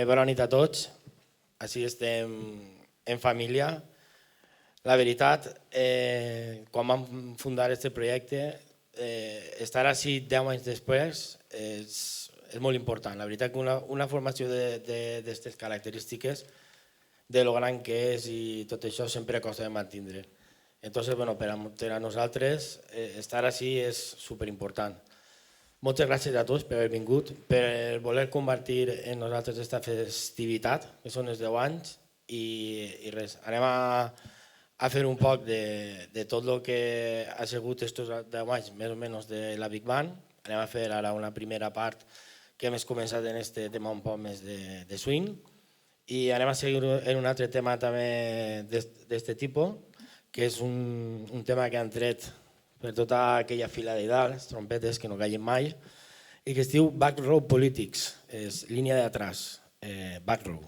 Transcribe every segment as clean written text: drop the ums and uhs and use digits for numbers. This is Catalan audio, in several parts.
Bona nit a tots. Així estem en família. La veritat, quan vam fundar aquest projecte, estar així 10 anys després és molt important. La veritat que una formació d'aquestes característiques, de lo gran que és i tot això, sempre costa de mantenir. Entonces, per a nosaltres, estar així és superimportant. Moltes gràcies a tots per haver vingut, per voler convertir en nosaltres aquesta festivitat, que són els 10 anys, i res, anem a fer un poc de tot el que ha sigut aquests 10 anys, més o menys de la Big Band. Anem a fer ara una primera part que hem començat en aquest tema un poc més de swing, i anem a seguir en un altre tema també d'aquest tipus, que és un tema que han tret per tota aquella fila d'Idal, trompetes que no callen mai, i que es diu Back Row Politics, és línia d'atrás, Back Row.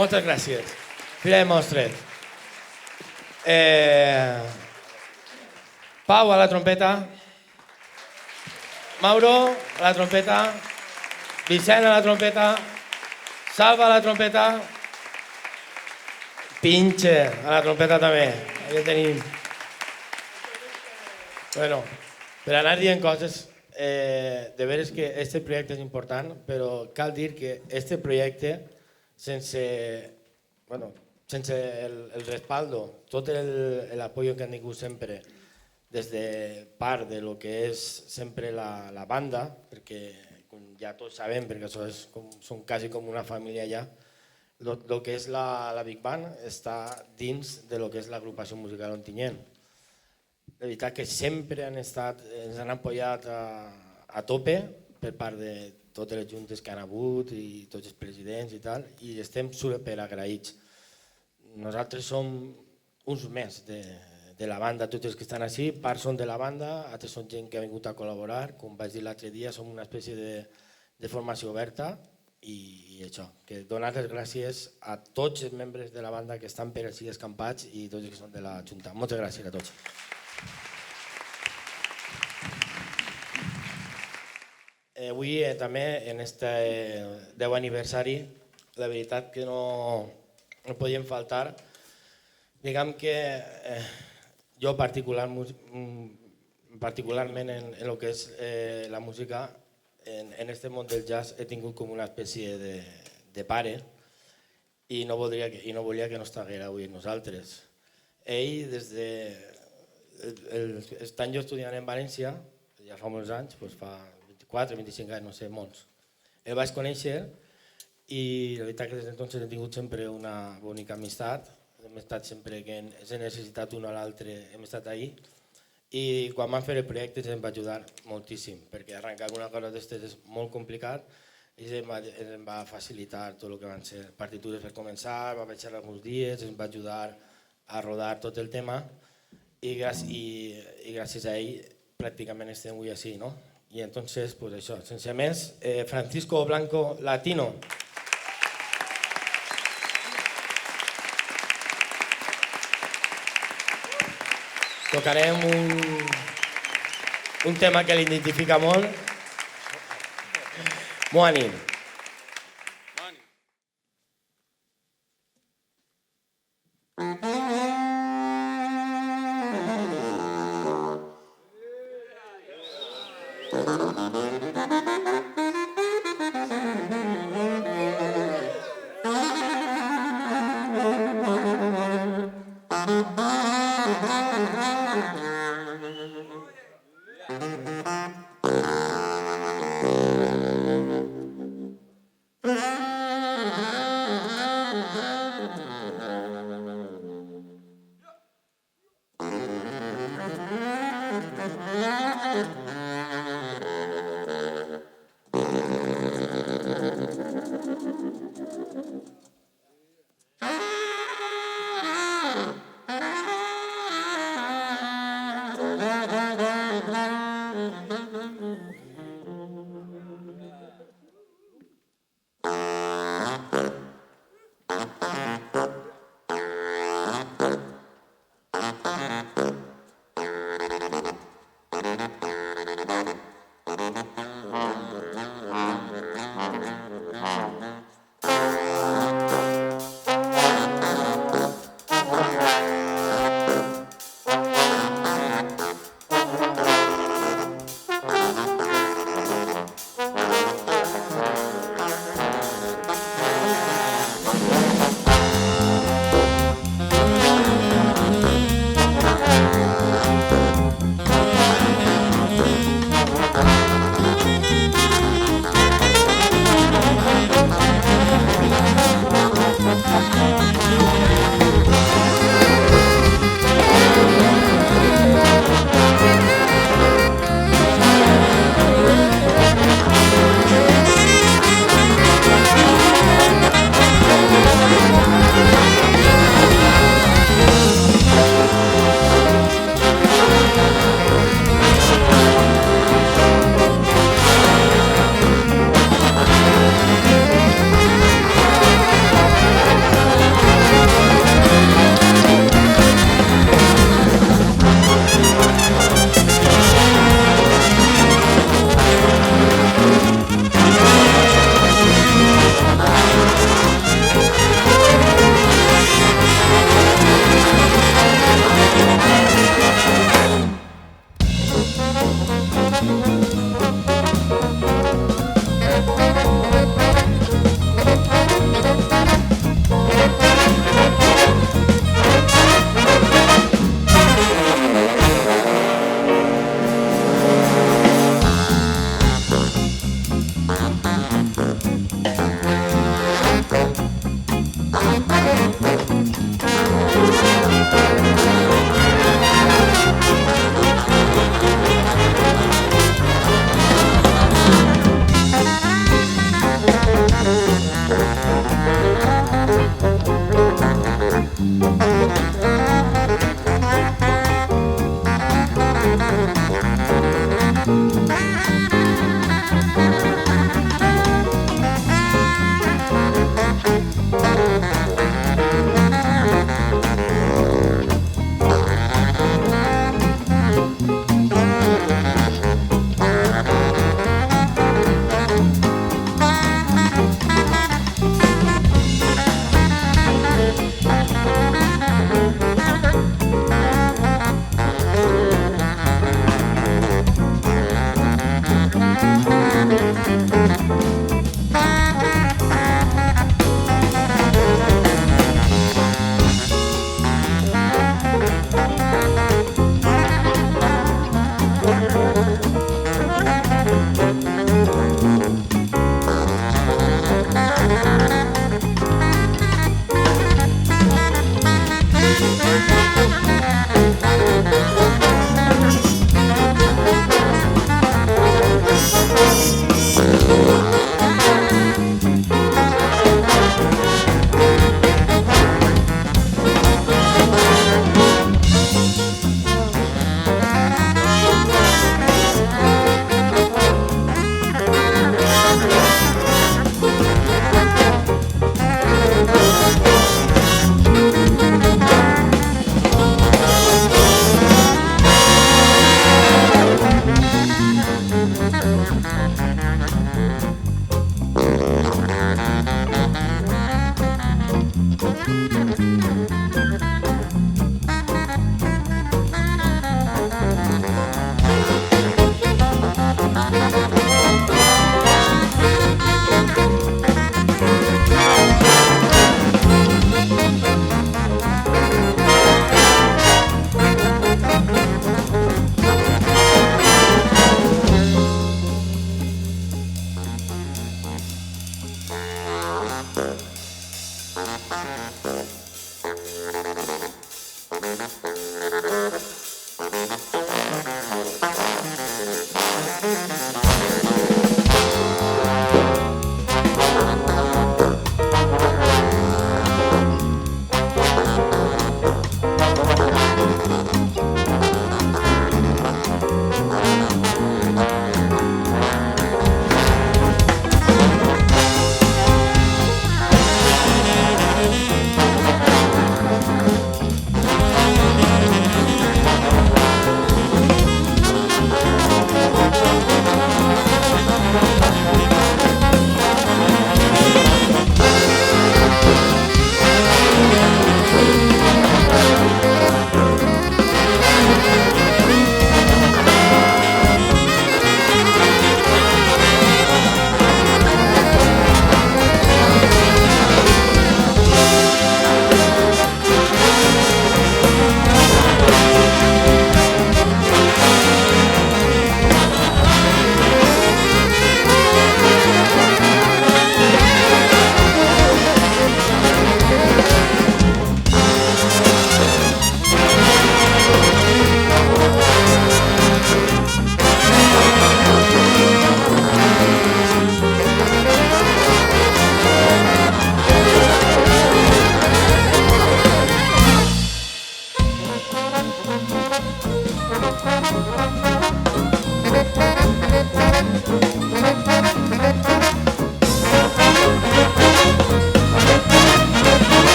Moltes gràcies. Fira de Mostret. Pau a la trompeta. Mauro a la trompeta. Vicent a la trompeta. Salva a la trompeta. Pinche a la trompeta també. Aquí tenim. Bueno, per anar dient coses, de veres que este projecte és important, però cal dir que este projecte, sense el respaldo, tot l'apoyo que han tingut sempre des de part de lo que és sempre la banda, perquè com ja tots sabem, perquè són quasi com una família ja, el que és la Big Band està dins de lo que és l'agrupació musical Ontinyent. La veritat que sempre ens han apoyat a tope per part de totes les juntes que han hagut i tots els presidents i tal, i estem superagraïts. Nosaltres som uns més de la banda, tots els que estan així, parts són de la banda, altres són gent que ha vingut a col·laborar, com vaig dir l'altre dia, som una espècie de formació oberta i això, que donar les gràcies a tots els membres de la banda que estan per així escampats i tots els que són de la Junta. Moltes gràcies a tots. Avui també en aquest 10 aniversari, la veritat que no podíem faltar. Diguem que jo particularment en el que és la música, en aquest món del jazz he tingut com una espècie de pare i no volia que no estigués avui amb nosaltres. Ell, des de... Estant jo estudiant en València, ja fa molts anys, fa 24, 25 anys, no sé, molts. El vaig conèixer i la veritat que des d'entonces hem tingut sempre una bonica amistat. Hem estat sempre que ens hem necessitat un a l'altre, hem estat ahí. I quan vam fer el projecte ens va ajudar moltíssim, perquè arrencar alguna cosa d'aquestes és molt complicat i ens va facilitar tot el que van ser partitures per començar, va baixar alguns dies, ens va ajudar a rodar tot el tema i gràcies a ell pràcticament estem avui així, no? I entonces, pues això, sense més, Francisco Blanco Latino. Tocarem un tema que l'identifica molt, Moani.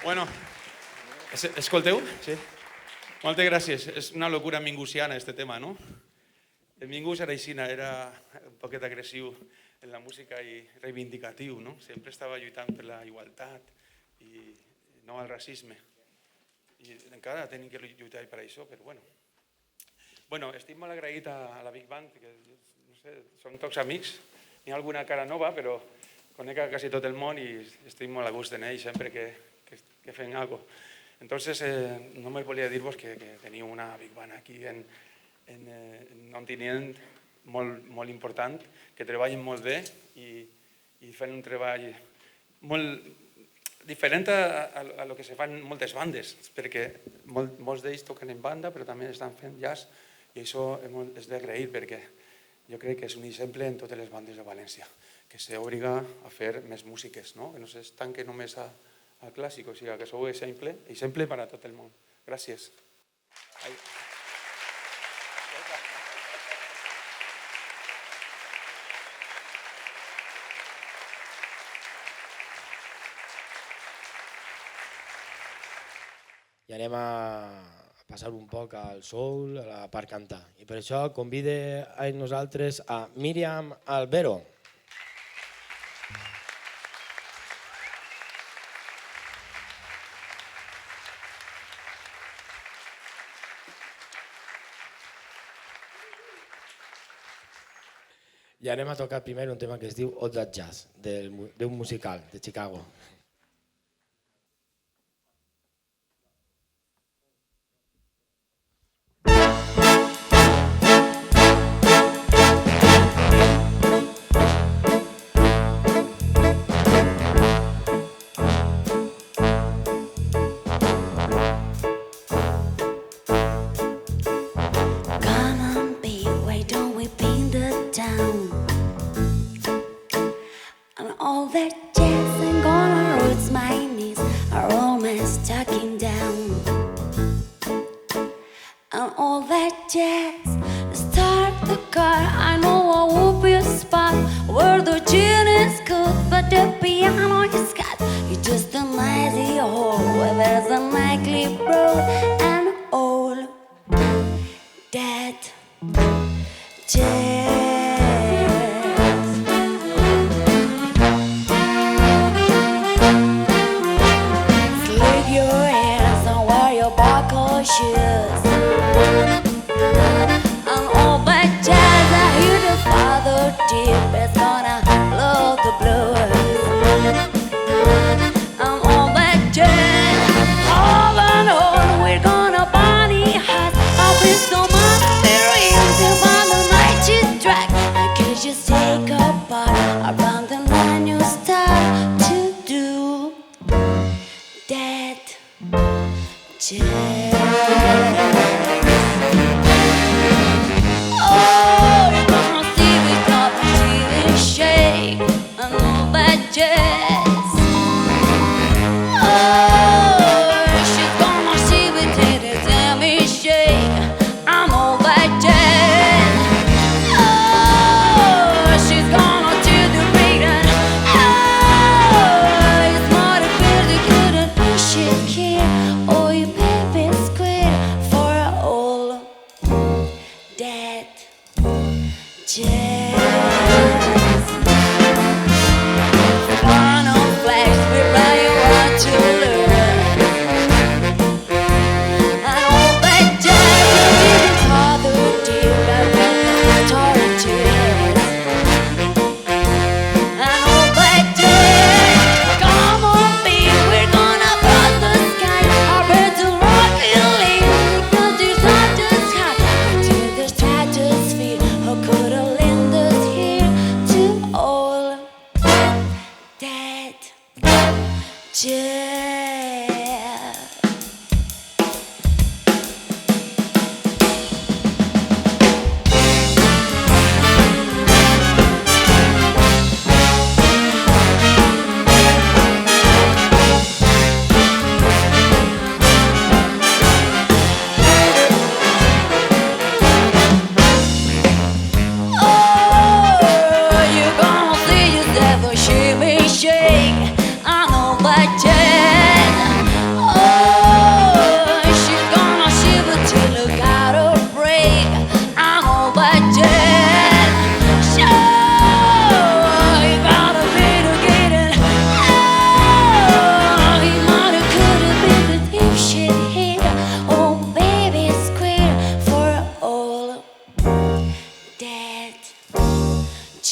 Bueno, escolteu? Sí. Moltes gràcies. És una locura mingusiana, este tema, no? El Mingus era aixina, era un poquet agressiu en la música i reivindicatiu, no? Sempre estava lluitant per la igualtat i no al racisme. I encara tenim que lluitar per això, però bueno. Bueno, estic molt agraït a la Big Band, que no sé, som tots amics. N'hi ha alguna cara nova, però conec a quasi tot el món i estic molt a gust en ells sempre que fem alguna cosa. Entonces, només volia dir-vos que teniu una Big Band aquí en Ontinyent molt important, que treballen molt bé i fan un treball molt diferent a lo que se fan moltes bandes, perquè molts d'ells toquen en banda, però també estan fent jazz, i això és d'agrair, perquè jo crec que és un exemple en totes les bandes de València, que s'obliga a fer més músiques, no? Que no s'estanque només al clàssic, o sigui, que sou exemple per a tot el món. Gràcies. I anem a passar un poc al soul, a la part cantar. I per això convide a nosaltres a Míriam Albero. I anem a tocar primer un tema que es diu All That Jazz, d'un musical de Chicago. We're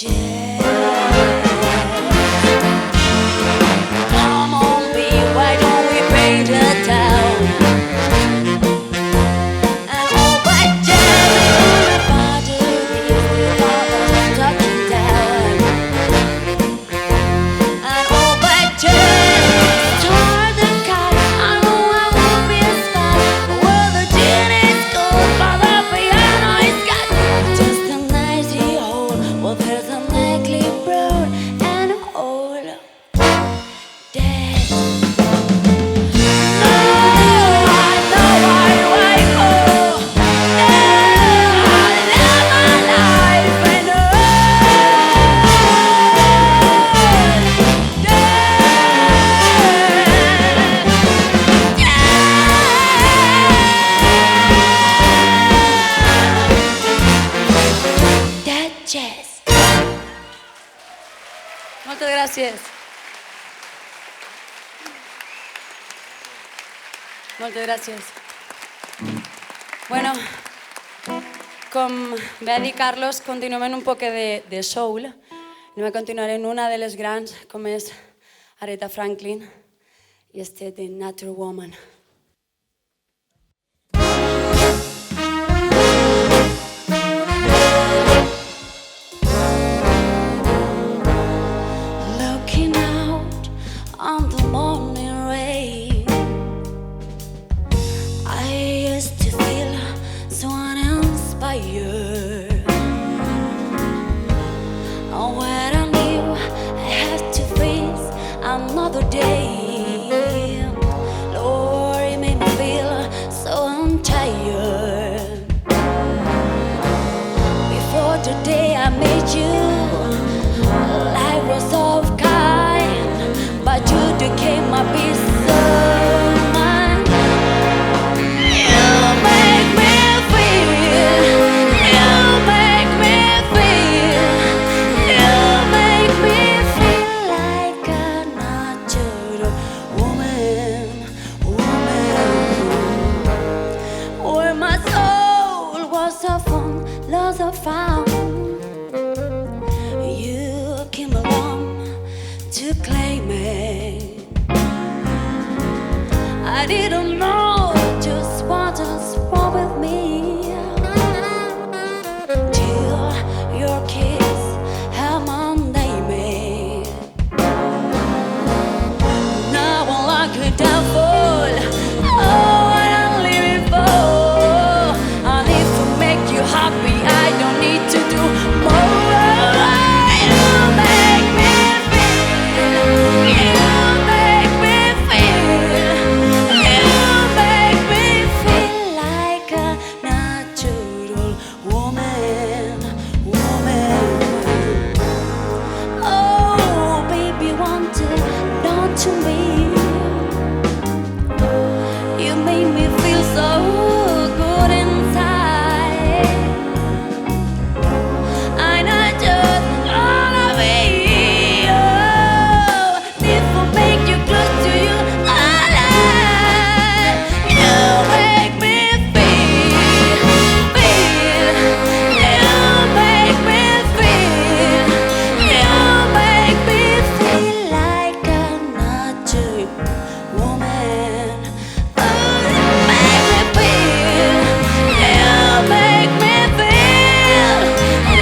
Come on, babe, why don't we paint a town? And all by jazz, the party is the father touching down. And all by jazz, toward the car, I know I won't be a spot. Well, the gin is cold, but the piano is got just a nice hole. Well, there's a likely broad and a hole. Dead. Muchas gracias. Moltes gràcies. Bueno, com va dir Carlos, continuem en un poc de soul. Anem a continuar en una de les grans, com és Aretha Franklin, i este de Natural Woman. Looking out on the morning rain, I used to feel so uninspired. And when I knew I had to face another day, Lord, it made me feel so untired. Before today I met you, life was of kind, but you became my peace of mind. You make me feel, you make me feel, you make me feel like a natural woman, where my soul was often lost or found. You came along to claim it. I didn't know just what was wrong with me till your kiss had my name. Now I'm like a devil. Oh, what I'm living for. And if to make you happy, I don't need to do more. You make me feel, you make me feel, you make me feel like a natural woman. Oh, baby, want it, don't you mean? You made me feel so good inside. And I just wanna be you. If I make you close to you, alive. You make me feel. You make me feel. You make me feel like a natural woman. Oh, you make me feel. You make me feel.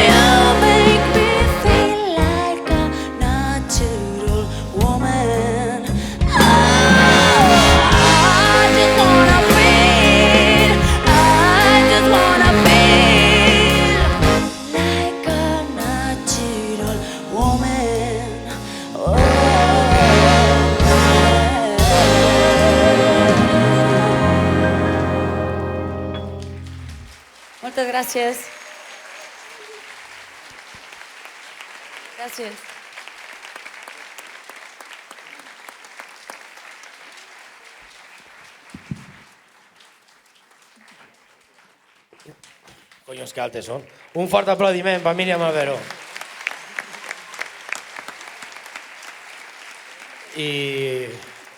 You make me feel like a natural woman. Oh, I just wanna feel. I just wanna feel like a natural woman. Oh, Moltes gràcies. Gràcies. Collons, que altes són. Un fort aplaudiment per Míriam Alberó. I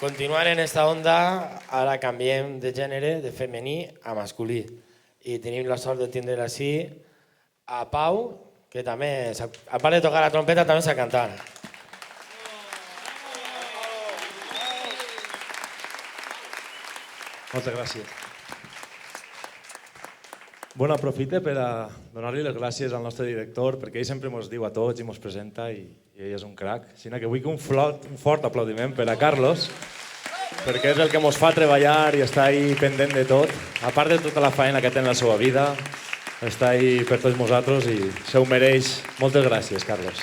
continuant en esta onda, ara canviem de gènere, de femení a masculí. I tenim la sort de tindre així a Pau que també, a part de tocar la trompeta, també sap cantar. Moltes gràcies. Bueno, aprofite per a donar-li les gràcies al nostre director, perquè ell sempre ens diu a tots i ens presenta i ell és un crac. Així que vull que un fort aplaudiment per a Carlos, perquè és el que ens fa treballar i està ahí pendent de tot. A part de tota la feina que té en la seva vida, està ahí per tots nosaltres i se ho mereix. Moltes gràcies, Carlos.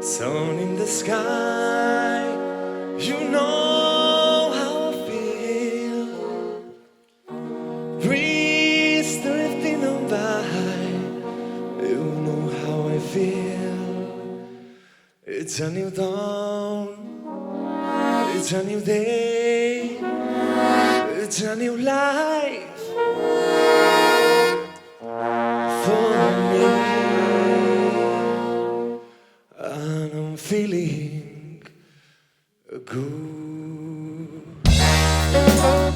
Sun in the sky, you know how I feel. Breeze drifting on by, you know how I feel. It's a new dawn, it's a new day, it's a new life for me. And I'm feeling good. I'm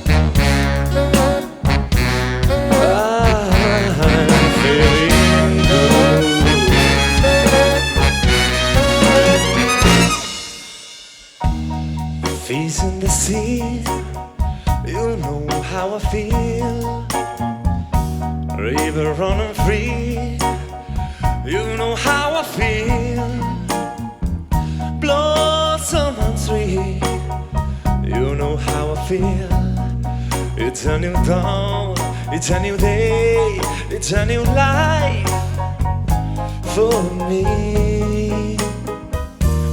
feeling good. Fish in the sea, you know how I feel. River running free, you know how I feel. Blossom and tree, you know how I feel. It's a new dawn, it's a new day, it's a new life for me.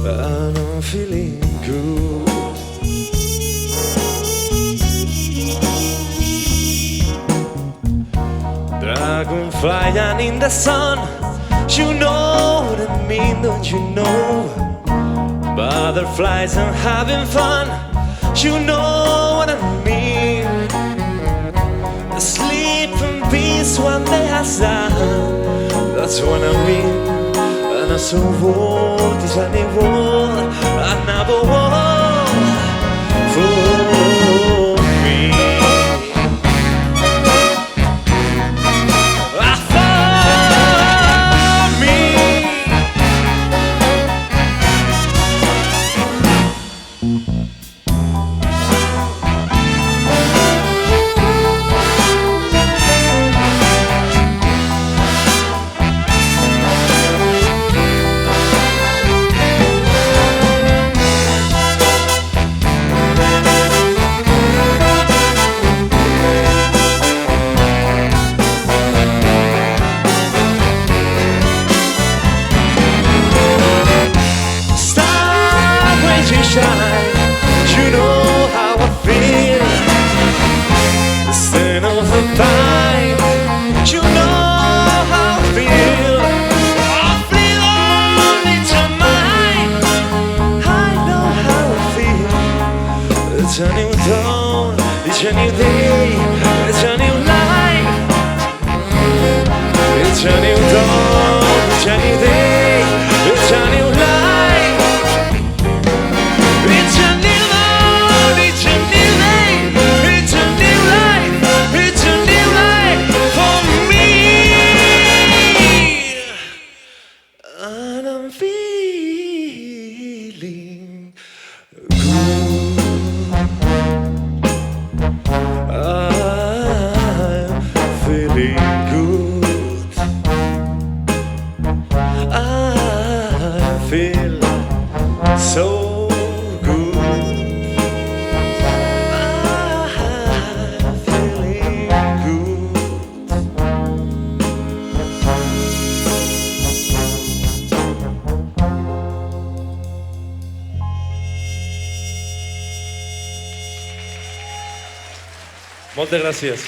And I'm feeling good. Dragon flying in the sun, you know what I mean, don't you know? Butterflies and having fun, you know what I mean. Sleep in peace when they are sad, that's what I mean. And I so world is a new world, another world for me. You know how I feel. Instead of the time, you know how I feel. I feel only to mine. I know how I feel. It's a new dawn, it's a new day, it's a new life. It's a new dawn, it's a new day, it's a new life. It's a new dawn, it's a new day, it's a new life, it's a new life for me. And I'm feeling good. I'm feeling good. I feel so Moltes gràcies.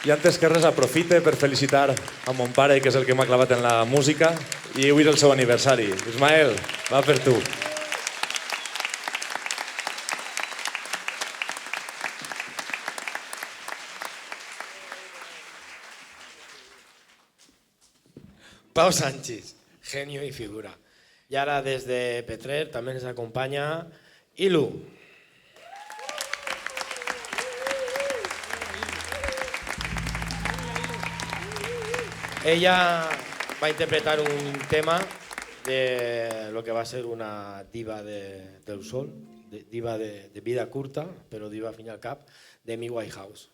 I antes que res aprofite per felicitar a mon pare, que és el que m'ha clavat en la música, i avui és el seu aniversari. Ismael, va per tu. Pau Sánchez, genio y figura. Y ahora desde Petrer también nos acompaña Ilu. Ella va a interpretar un tema de lo que va a ser una diva del sol, diva de vida curta, pero diva al fin y al cap, de Amy Winehouse.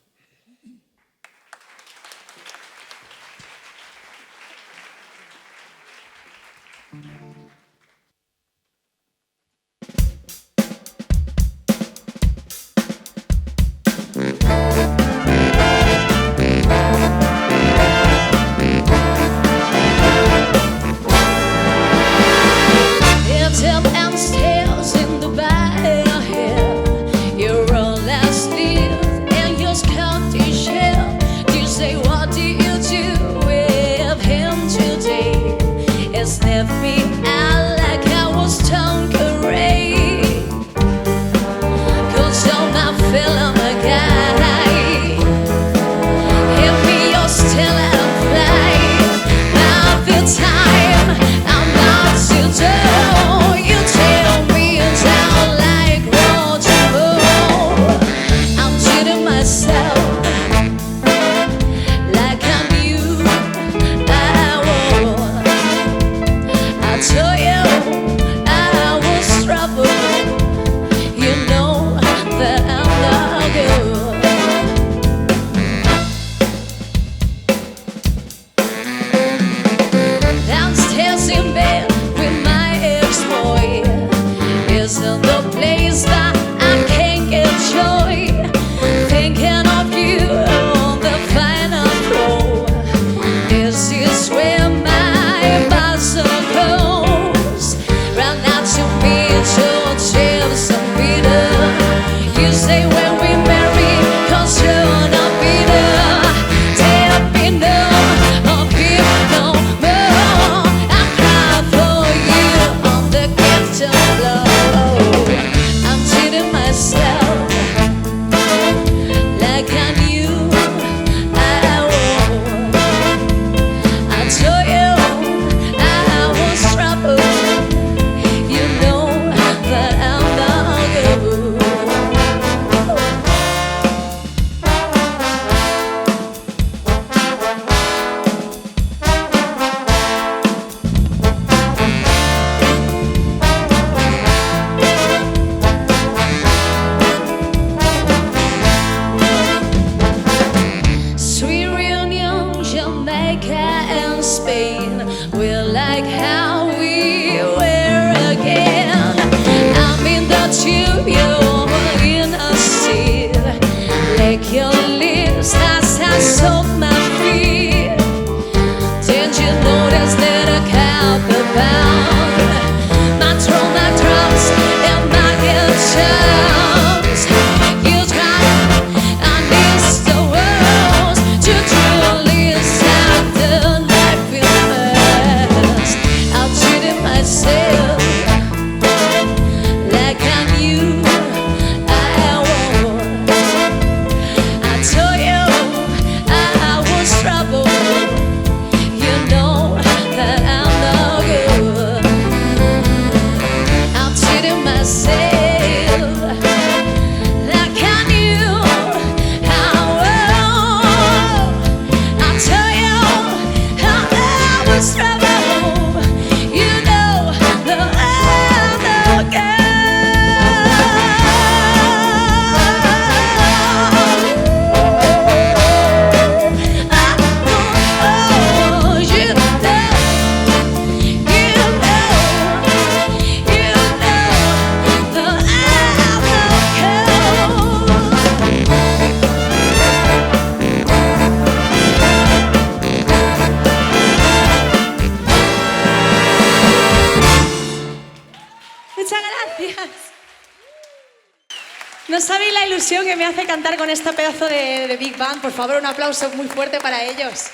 No sabéis la ilusión que me hace cantar con este pedazo de Big Band. Por favor, un aplauso muy fuerte para ellos.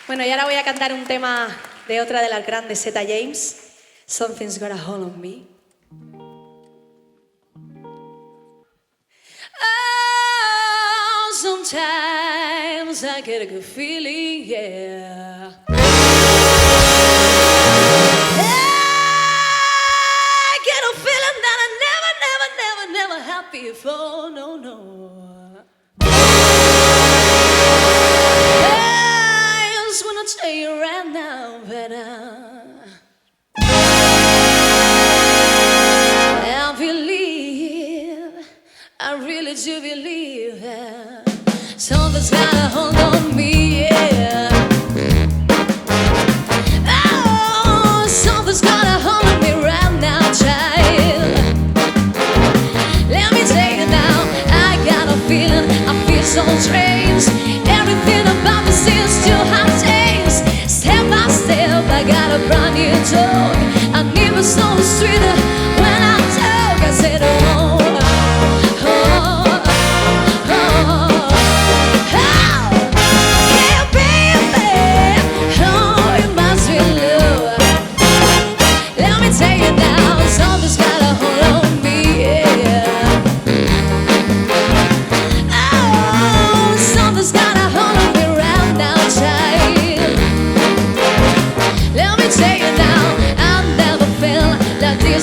Bueno, y ahora voy a cantar un tema de otra de las grandes, Zeta James. Something's got a hold on me. Oh, sometimes Sometimes I get a good feeling, yeah. I get a feeling that I never had before, no. I just wanna tell you right now, better. I really do believe that something's got a hold on me, yeah. Oh, something's got a hold on me right now, child. Let me tell you now, I got a feeling, I feel so strange. Everything about me seems to have changed. Step by step, I got a brand new talk. I never saw the sweeter when I talk. I said, oh.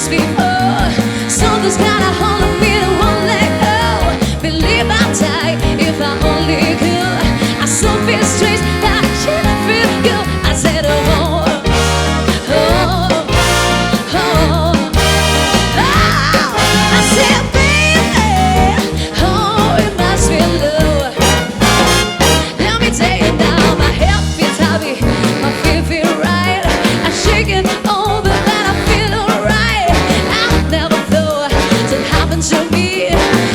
Before something's got a hold of me that won't let go. Believe I'd die if I only could. I so feel strange that I shouldn't feel good. I said, oh, oh, oh, oh. I said, baby, oh, it must be love. Let me tell you now, my head feels heavy, my feet feel right. I'm shaking all the that I feel alright. To me,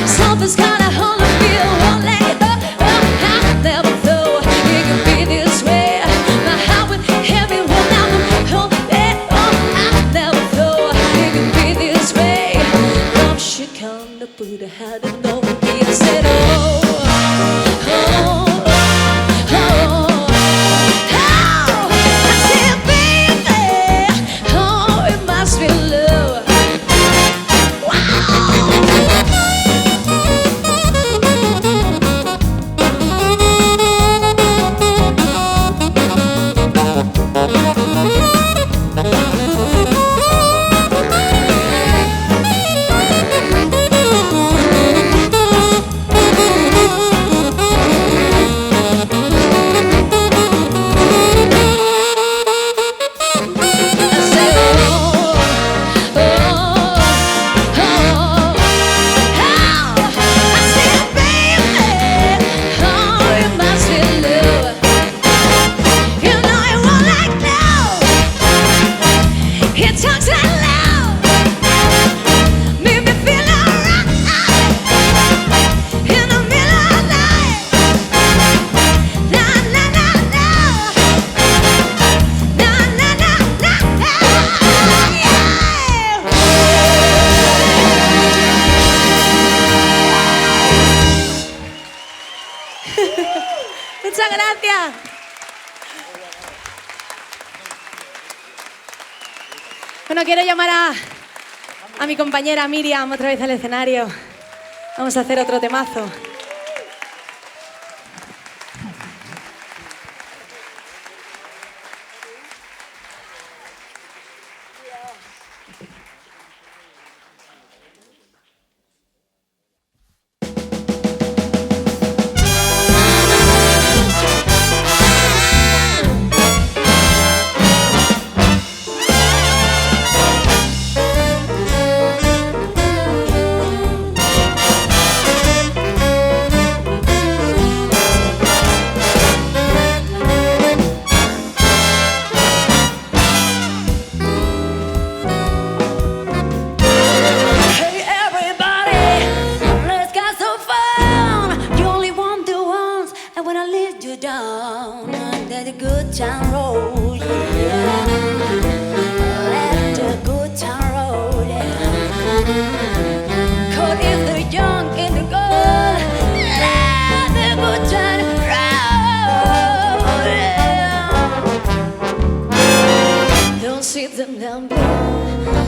something's got a hold of me, won't let go. I never thought it could be this way. My heart went heavy when I was home. I never thought it could be this way. Love should come to put a head and no me. I said, oh, oh, oh, oh. I said, baby, oh, it must be love. Muchas gracias. Bueno, quiero llamar a mi compañera Miriam otra vez al escenario. Vamos a hacer otro temazo.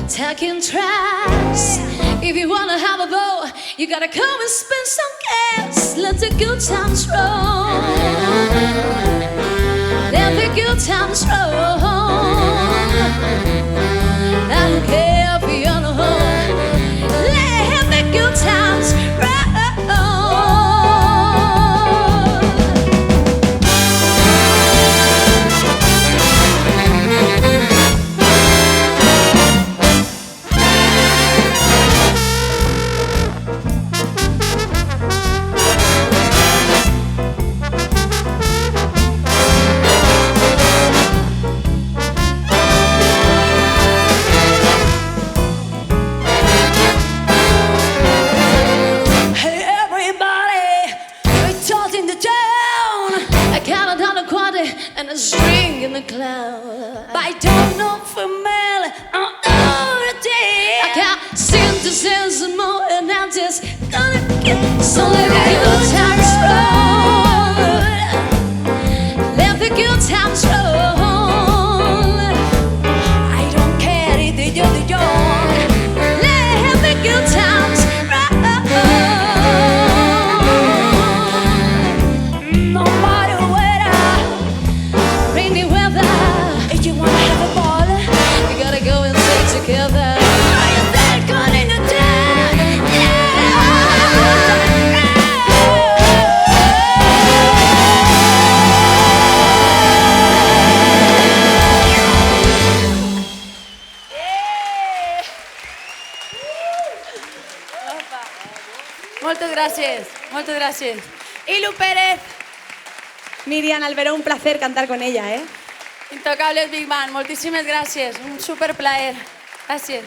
Taking tracks If you wanna have a ball, you gotta come and spend some cash. Let the good times roll. Let the good times roll. I don't care if you're on a hole. Let the good times roll. And a string in the cloud. But I don't know for Mel all the day. I can't seem to sense the more, and I'm just gonna get so let the good times roll. Let the good times roll. I don't care if they're young. Let the good times roll. No matter rainy weather, if you wanna have a ball, you gotta go and stay together. I am that gone in the dark. Moltes gràcies, moltes gràcies. Ilu Pérez, Miriam Alberó, un placer cantar con ella, ¿eh? Intocables Big Band, moltíssimes gràcies, un superplaer. Gràcies.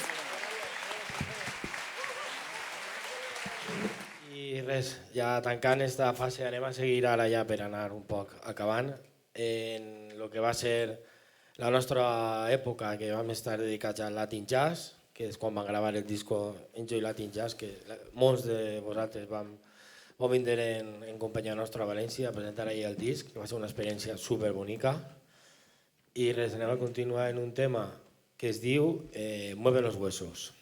I res, ja tancant esta fase anem a seguir ara ja per anar un poc acabant en el que va ser la nostra època, que vam estar dedicats al Latin Jazz, que és quan vam gravar el disco Enjoy Latin Jazz, que molts de vosaltres vam vindre en companyia nostra a València a presentar ahir el disc, que va ser una experiència superbonica. I res, anem a continuar en un tema que es diu Mueve los huesos.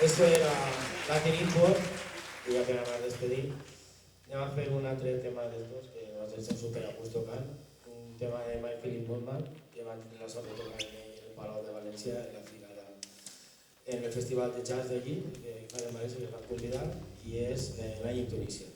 Esto era Latin Import, i ja per anar a despedir, anem a fer un altre tema d'estos que nosaltres estem super a gust tocant, un tema de My Philip Montman, que van tenir la sort de tocar en el Palau de València, en el Festival de Jazz d'allí, que fa de València, que es van convidar, i és l'any en Tunísia.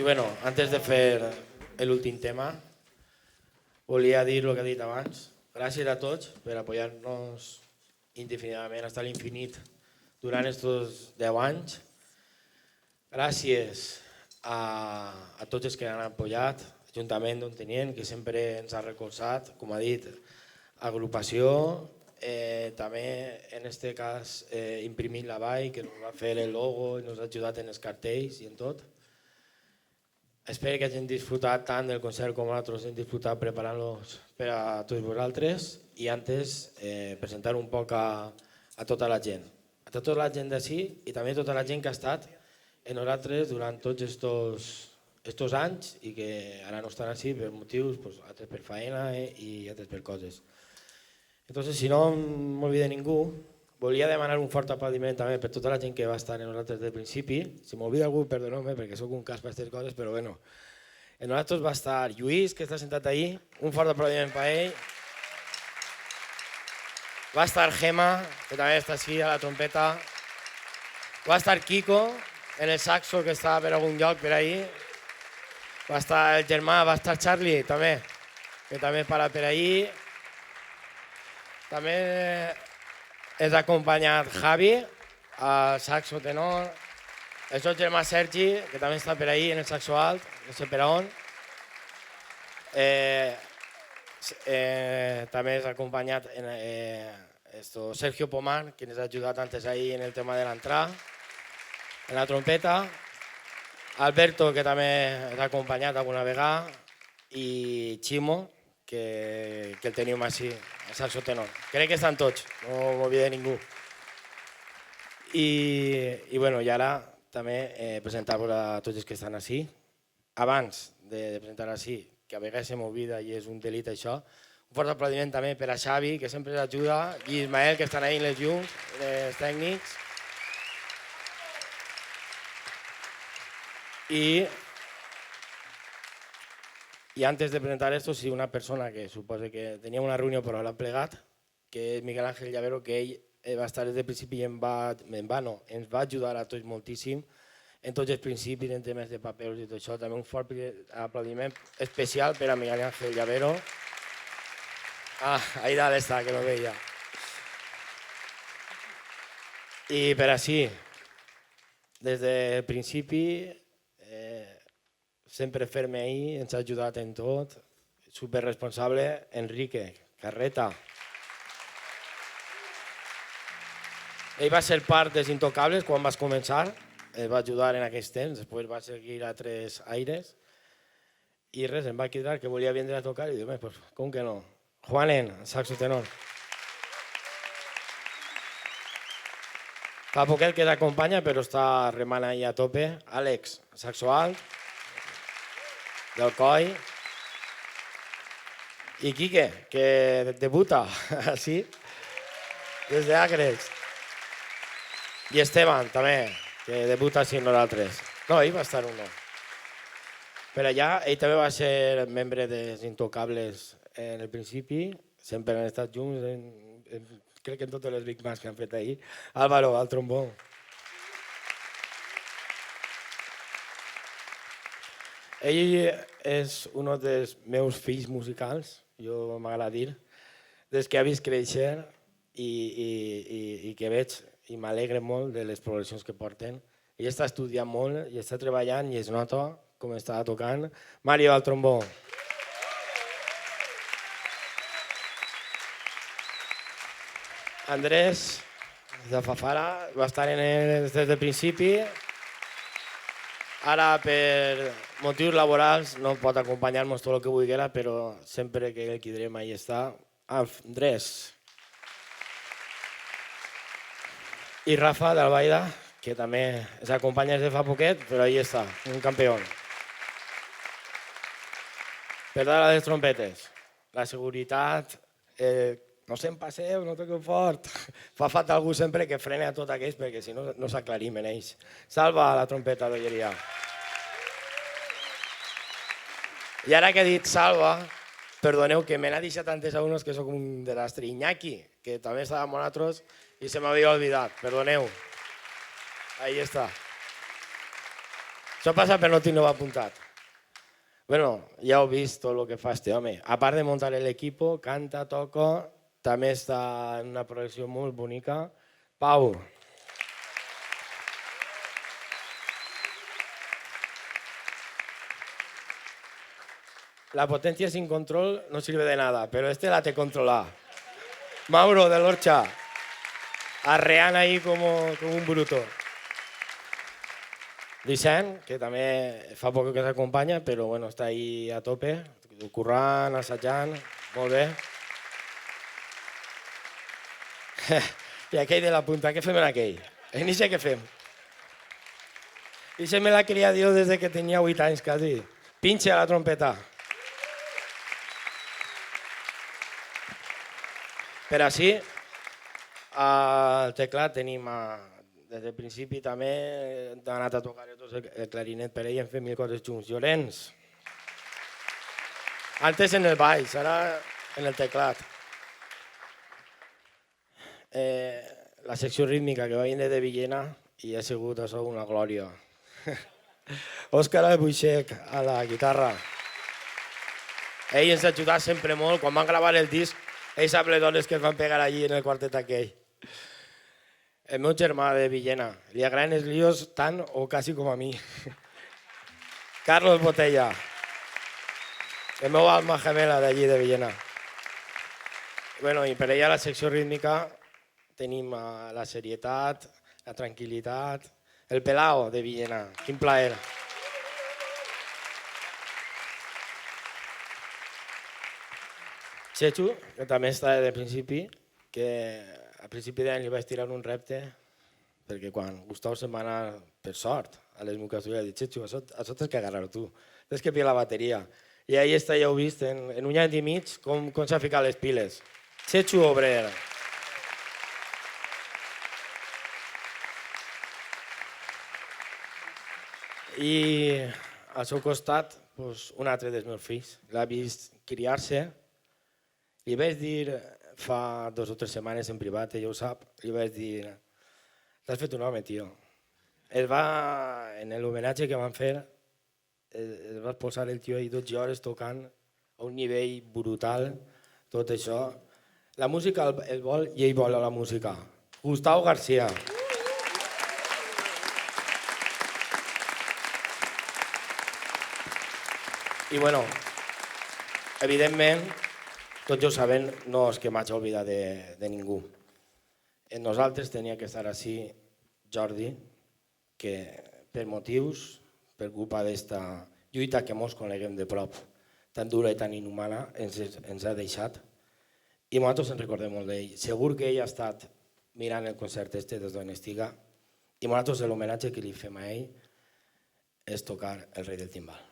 I bueno, antes de fer l'últim tema, volia dir el que he dit abans. Gràcies a tots per apoyar-nos indefinidament, fins a l'infinit, durant aquests 10 anys. Gràcies a tots els que han apoyat, l'Ajuntament d'Ontinyent, que sempre ens ha recolzat, com ha dit agrupació, també en aquest cas imprimint la vall, que ens va fer el logo i ens ha ajudat en els cartells i en tot. Espero que hagin disfrutat tant del concert com nosaltres hem disfrutat preparant-los per a tots vosaltres i antes presentar un poc a tota la gent. A tota la gent d'ací i també a tota la gent que ha estat en nosaltres durant tots estos anys i que ara no estan així per motius, altres per feina i altres per coses. Entonces, si no m'olvida ningú, volia demanar un fort aplaudiment també per tota la gent que va estar en nosaltres des del principi. Si m'olvida algú, perdoneu-me, perquè sóc un cas per aquestes coses, però bueno. En nosaltres va estar Lluís, que està sentat ahí, un fort aplaudiment per ell. Va estar Gemma, que també està així a la trompeta. Va estar Kiko, en el saxo, que està per algun lloc per ahí. Va estar el germà, va estar Charlie, també, que també para per ahí. També ens ha acompanyat Javi, al saxo tenor. El seu germà Sergi, que també està per ahí en el saxo alt, no sé per on. També ens ha acompanyat Sergio Pomar, que ens ha ajudat antes ahí en el tema de l'entrada, en la trompeta. Alberto, que també ens ha acompanyat alguna vegada, i Ximo, que el tenim així, el saxo tenor. Crec que estan tots, no m'oblida ningú. I ara també presentar-vos a tots els que estan així. Abans de presentar així, que a vegades se m'oblida i és un delit això, un fort aplaudiment també per a Xavi, que sempre ajuda, i Ismael, que estan ahí en les llums, els tècnics. I antes de presentar esto, sí, una persona que suposo que tenia una reunió però l'ha plegat, que és Miguel Ángel Llavero, que ell va estar des del principi i ens va ajudar a tots moltíssim en tots els principis, en temes de papers i tot això. També un fort aplaudiment especial per a Miguel Ángel Llavero. Ahí dalt està, que no veia. I per així, des del principi, sempre ferme ahí, ens ha ajudat en tot, superresponsable, Enrique Carreta. Ell va ser part dels Intocables quan vas començar, va ajudar en aquells temps, després va seguir a altres aires, i res, em va cridar que volia vindre a tocar i diu, pues, com que no? Juanen, saxo tenor. Fa poquet que t'acompanya, però està remant ahí a tope. Àlex, saxo alt, del Coi. I Quique, que debuta, així, des d'Agres. I Esteban, també, que debuta així amb nosaltres. No, ell va estar un no. Per allà, ell també va ser membre dels Intocables en el principi, sempre han estat junts, crec que en totes les Big Bands que han fet ahir. Álvaro, al trombó. Ell és un dels meus fills musicals, jo m'agrada dir, des que ha vist créixer i que veig i m'alegre molt de les progressions que porten. Ell està estudiant molt i està treballant i es nota com està tocant. Mario, al trombó. Andrés, de Fafara, va estar des del principi. Ara, per motius laborals, no pot acompanyar-nos tot el que vulguera, però sempre que el quidrem, ahí està. Andrés. I Rafa, d'Albaida, que també ens acompanya des de fa poquet, però ahí està, un campió. Per dar a les trompetes, la seguretat, no se'n passeu, no toqueu fort. Fa falta algú sempre que frene a tot aquells perquè si no, no s'aclarim en ells. Salva la trompeta d'Olleria. I ara que he dit salva, perdoneu que me n'ha deixat antes a unos que soc un desastre. Iñaki, que també estava amb nosaltres i se m'havia oblidat. Perdoneu. Ahí està. Això passa per no tenir-ho apuntat. Bueno, ja heu vist tot el que fa este home. A part de muntar l'equipo, canta, toca, també està en una progressió molt bonica. Pau. La potencia sin control no sirve de nada, pero este la te controla. Mauro de l'Orcha, arreant ahí como un bruto. Vicent, que també fa poc que s'acompanya, però bueno, està ahí a tope, currant, assajant, molt bé. I aquell de la punta, què fem en aquell? En ixe què fem? Ixe me l'ha criat jo des que tenia 8 anys, quasi. Pinxa la trompeta. Per així, al teclat tenim, des del principi també hem anat a tocar tots el clarinet per ell, hem fet mil coses junts. Llorenç. Antes en el baix, ara en el teclat. La secció rítmica que va vindre de Villena i ha sigut això una glòria. Òscar Albuixec a la guitarra. Ell ens ha ajudat sempre molt. Quan van gravar el disc, ells sap les dones que es van pegar allí en el quartet aquell. El meu germà de Villena. Li agraden els líos tant o quasi com a mi. Carlos Botella. El meu alma gemela d'allí de Villena. Bueno, i per ella la secció rítmica tenim la serietat, la tranquil·litat, el Pelao de Villena. Quin plaer. Chechu, que també està de principi, que a principi d'any li vaig tirar un repte, perquè quan Gustau se'n va anar, per sort, a les Mucasuelles, ha dit, Chechu, això tens que agarrar tu, tens que pillar la bateria. I ahí està, ja heu vist, en un any i mig, com s'ha ficat les piles. Chechu Obrer. I al seu costat, un altre dels meus fills. L'ha vist criar-se. Li vaig dir fa 2 o 3 setmanes en privat, ella ho sap, li vaig dir, t'has fet un home, tio. En l'homenatge que van fer, es va posar el tio ahí 12 hores tocant a un nivell brutal, tot això. La música el vol i ell vol la música. Gustau García. I bueno, evidentment, tots ja ho sabem, no és que m'hagi oblidat de ningú. En nosaltres tenia que estar així Jordi, que per motius, per culpa d'esta lluita que mos coneguem de prop, tan dura i tan inhumana, ens ha deixat. I nosaltres ens recordem molt d'ell. Segur que ell ha estat mirant el concert este des d'on estiga i nosaltres l'homenatge que li fem a ell és tocar el rei del timbal.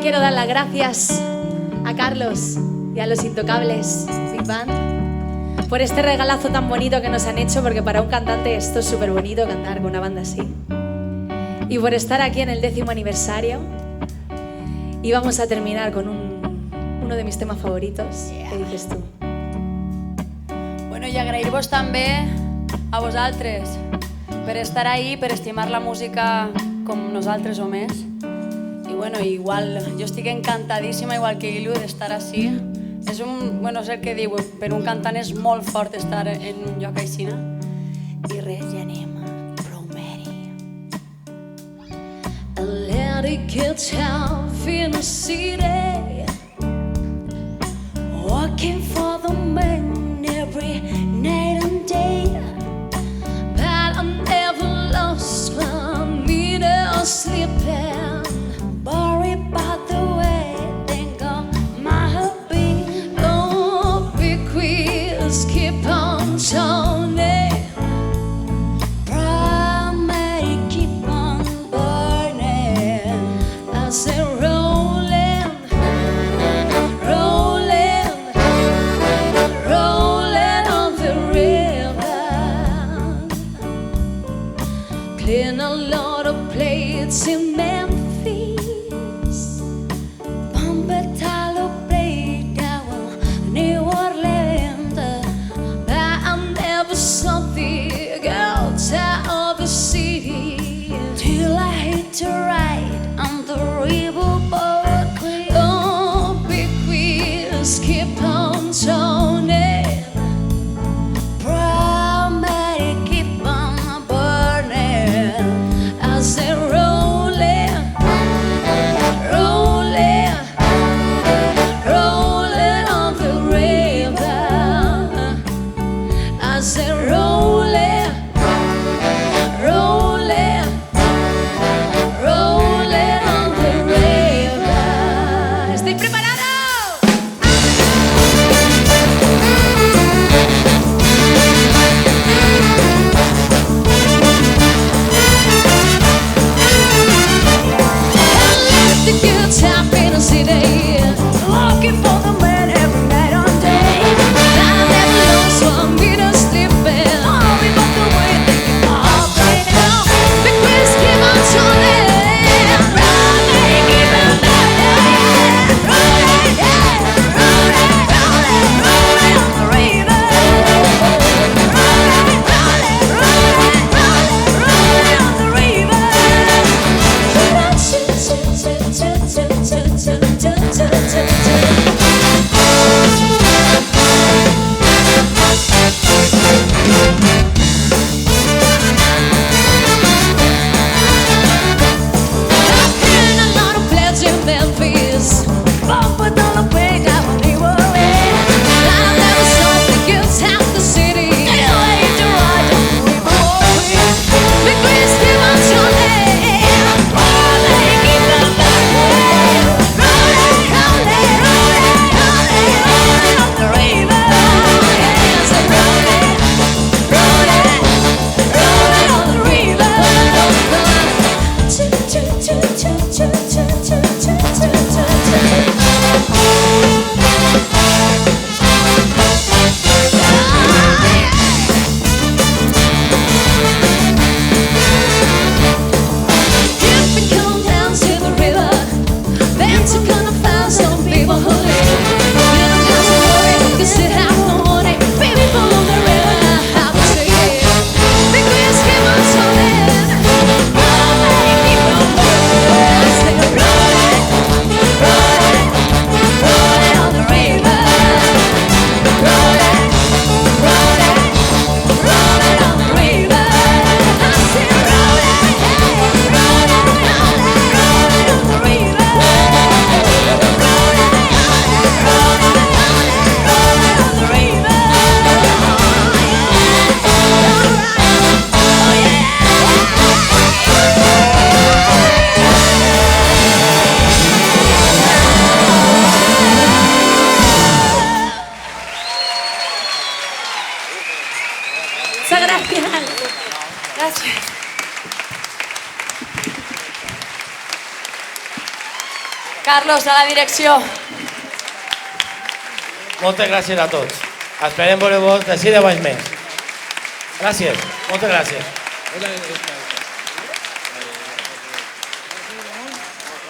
quiero dar las gracias a Carlos y a los Intocables Big Band por este regalazo tan bonito que nos han hecho, porque para un cantante esto es súper bonito cantar con una banda así. Y por estar aquí en el 10º aniversario. Y vamos a terminar con uno de mis temas favoritos. ¿Qué dices tú? Bueno, i agrair-vos també a vosaltres per estar ahí, per estimar la música com nosaltres o més. I bueno, igual, jo estic encantadíssima, igual que Ilu, d'estar així. És bueno, és el que diu, per un cantant és molt fort estar en un lloc així. I res, ja anem. Rosemary. A lady gets half in a city, working for the man every night and day. But I never lost my meter sleeping, worried about the way they go might be. Oh, big wheels keep on turning, primary keep on burning as they rolling, rolling, rolling on the river. Clean a lot of plates in Memphis, Bombetalo played down New Orleans. But I never saw the girls out of the city till I hit the ride on the riverboat. Oh, big wheels keep on turning, primary keep on burning as they rolling, rolling, rolling on the river as they rolling, rolling, rolling on the river. ¿Estáis preparados? The good time in the city, looking for the man every night and day. I never lost one minute sleeping, all about the way they keep on playing. The quiz keep on turning, rolling, keep on burning, rolling, yeah, rolling, rolling, rolling on the river, rolling, rolling, rolling, rolling, rolling on the river. Muchas gracias. Gràcies. Carlos, a la direcció. Moltes gràcies a tots. Esperem veure-vos d'ací 10 anys més. Gràcies, moltes gràcies.